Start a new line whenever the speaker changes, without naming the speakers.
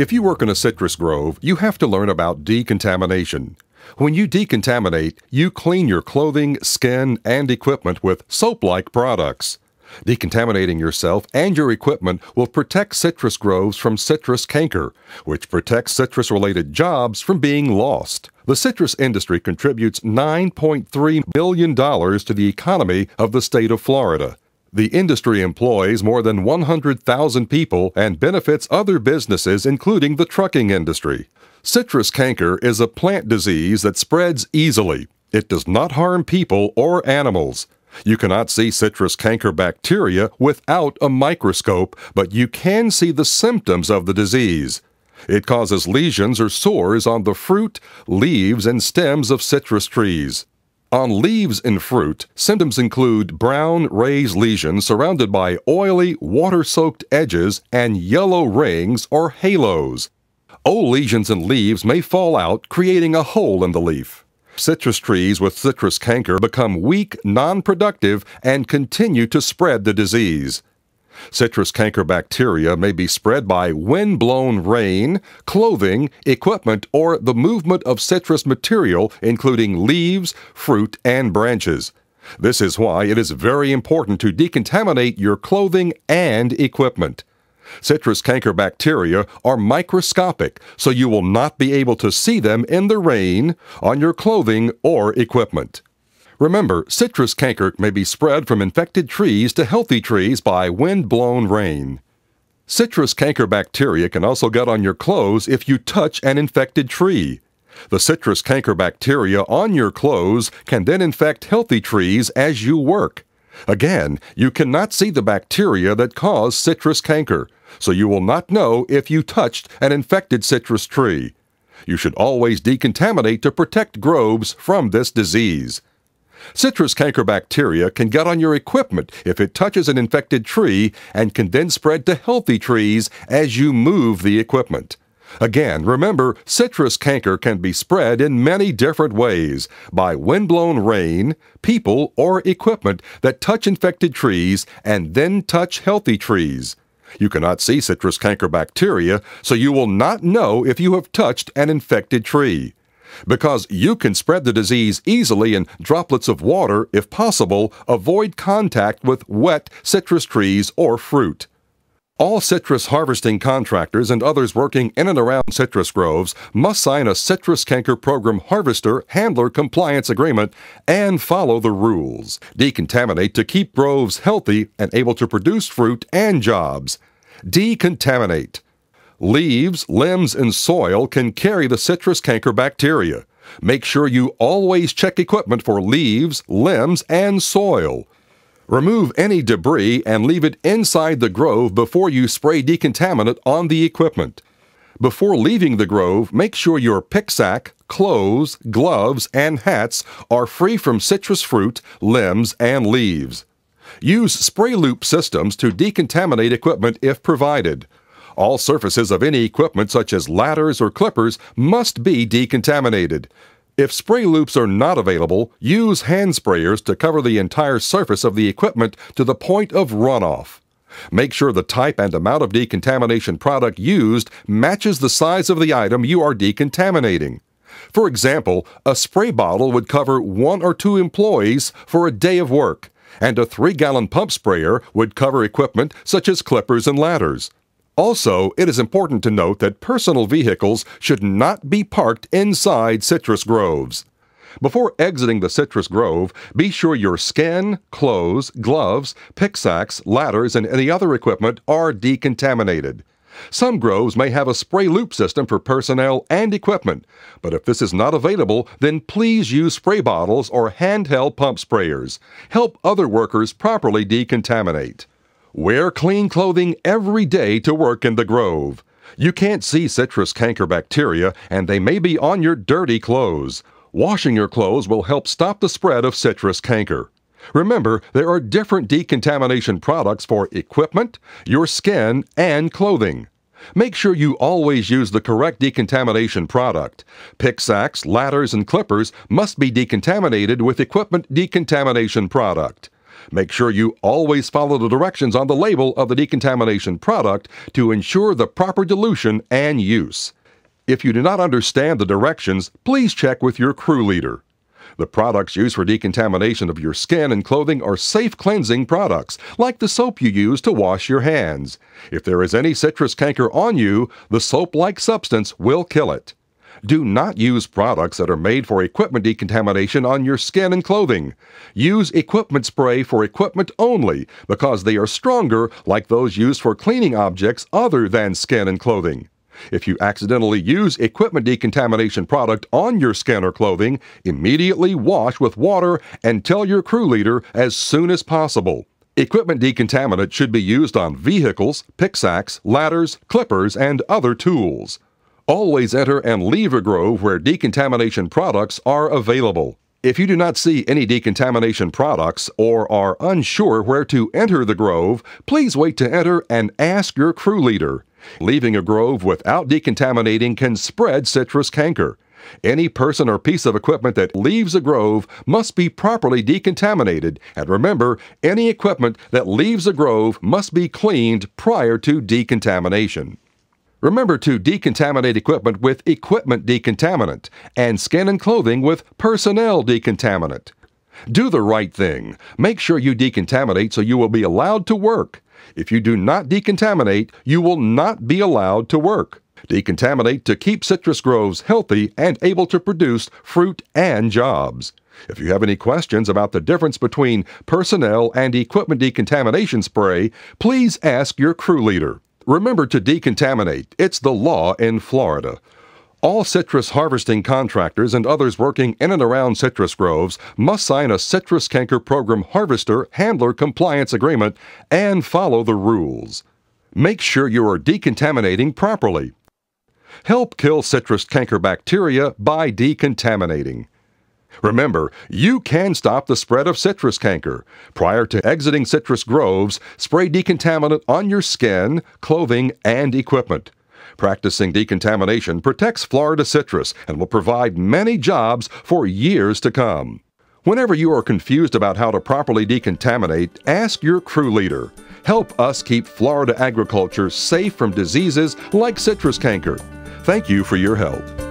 If you work in a citrus grove, you have to learn about decontamination. When you decontaminate, you clean your clothing, skin, and equipment with soap-like products. Decontaminating yourself and your equipment will protect citrus groves from citrus canker, which protects citrus-related jobs from being lost. The citrus industry contributes $9.3 billion to the economy of the state of Florida. The industry employs more than 100,000 people and benefits other businesses, including the trucking industry. Citrus canker is a plant disease that spreads easily. It does not harm people or animals. You cannot see citrus canker bacteria without a microscope, but you can see the symptoms of the disease. It causes lesions or sores on the fruit, leaves, and stems of citrus trees. On leaves and fruit, symptoms include brown raised lesions surrounded by oily, water-soaked edges and yellow rings or halos. Old lesions and leaves may fall out, creating a hole in the leaf. Citrus trees with citrus canker become weak, non-productive, and continue to spread the disease. Citrus canker bacteria may be spread by wind-blown rain, clothing, equipment, or the movement of citrus material, including leaves, fruit, and branches. This is why it is very important to decontaminate your clothing and equipment. Citrus canker bacteria are microscopic, so you will not be able to see them in the rain, on your clothing, or equipment. Remember, citrus canker may be spread from infected trees to healthy trees by wind-blown rain. Citrus canker bacteria can also get on your clothes if you touch an infected tree. The citrus canker bacteria on your clothes can then infect healthy trees as you work. Again, you cannot see the bacteria that cause citrus canker, so you will not know if you touched an infected citrus tree. You should always decontaminate to protect groves from this disease. Citrus canker bacteria can get on your equipment if it touches an infected tree and can then spread to healthy trees as you move the equipment. Again, remember, citrus canker can be spread in many different ways, by wind-blown rain, people, or equipment that touch infected trees and then touch healthy trees. You cannot see citrus canker bacteria, so you will not know if you have touched an infected tree. Because you can spread the disease easily in droplets of water, if possible, avoid contact with wet citrus trees or fruit. All citrus harvesting contractors and others working in and around citrus groves must sign a Citrus Canker Program Harvester-Handler Compliance Agreement and follow the rules. Decontaminate to keep groves healthy and able to produce fruit and jobs. Decontaminate. Leaves, limbs, and soil can carry the citrus canker bacteria. Make sure you always check equipment for leaves, limbs, and soil. Remove any debris and leave it inside the grove before you spray decontaminant on the equipment. Before leaving the grove, make sure your pick sack, clothes, gloves, and hats are free from citrus fruit, limbs, and leaves. Use spray loop systems to decontaminate equipment if provided. All surfaces of any equipment, such as ladders or clippers, must be decontaminated. If spray loops are not available, use hand sprayers to cover the entire surface of the equipment to the point of runoff. Make sure the type and amount of decontamination product used matches the size of the item you are decontaminating. For example, a spray bottle would cover 1 or 2 employees for a day of work, and a 3-gallon pump sprayer would cover equipment such as clippers and ladders. Also, it is important to note that personal vehicles should not be parked inside citrus groves. Before exiting the citrus grove, be sure your skin, clothes, gloves, pick sacks, ladders, and any other equipment are decontaminated. Some groves may have a spray loop system for personnel and equipment, but if this is not available, then please use spray bottles or handheld pump sprayers. Help other workers properly decontaminate. Wear clean clothing every day to work in the grove. You can't see citrus canker bacteria, and they may be on your dirty clothes. Washing your clothes will help stop the spread of citrus canker. Remember, there are different decontamination products for equipment, your skin, and clothing. Make sure you always use the correct decontamination product. Pick sacks, ladders, and clippers must be decontaminated with equipment decontamination product. Make sure you always follow the directions on the label of the decontamination product to ensure the proper dilution and use. If you do not understand the directions, please check with your crew leader. The products used for decontamination of your skin and clothing are safe cleansing products, like the soap you use to wash your hands. If there is any citrus canker on you, the soap-like substance will kill it. Do not use products that are made for equipment decontamination on your skin and clothing. Use equipment spray for equipment only because they are stronger, like those used for cleaning objects other than skin and clothing. If you accidentally use equipment decontamination product on your skin or clothing, immediately wash with water and tell your crew leader as soon as possible. Equipment decontaminant should be used on vehicles, pick sacks, ladders, clippers, and other tools. Always enter and leave a grove where decontamination products are available. If you do not see any decontamination products or are unsure where to enter the grove, please wait to enter and ask your crew leader. Leaving a grove without decontaminating can spread citrus canker. Any person or piece of equipment that leaves a grove must be properly decontaminated, and remember, any equipment that leaves a grove must be cleaned prior to decontamination. Remember to decontaminate equipment with equipment decontaminant and skin and clothing with personnel decontaminant. Do the right thing. Make sure you decontaminate so you will be allowed to work. If you do not decontaminate, you will not be allowed to work. Decontaminate to keep citrus groves healthy and able to produce fruit and jobs. If you have any questions about the difference between personnel and equipment decontamination spray, please ask your crew leader. Remember to decontaminate. It's the law in Florida. All citrus harvesting contractors and others working in and around citrus groves must sign a Citrus Canker Program Harvester Handler Compliance Agreement and follow the rules. Make sure you are decontaminating properly. Help kill citrus canker bacteria by decontaminating. Remember, you can stop the spread of citrus canker. Prior to exiting citrus groves, spray decontaminant on your skin, clothing, and equipment. Practicing decontamination protects Florida citrus and will provide many jobs for years to come. Whenever you are confused about how to properly decontaminate, ask your crew leader. Help us keep Florida agriculture safe from diseases like citrus canker. Thank you for your help.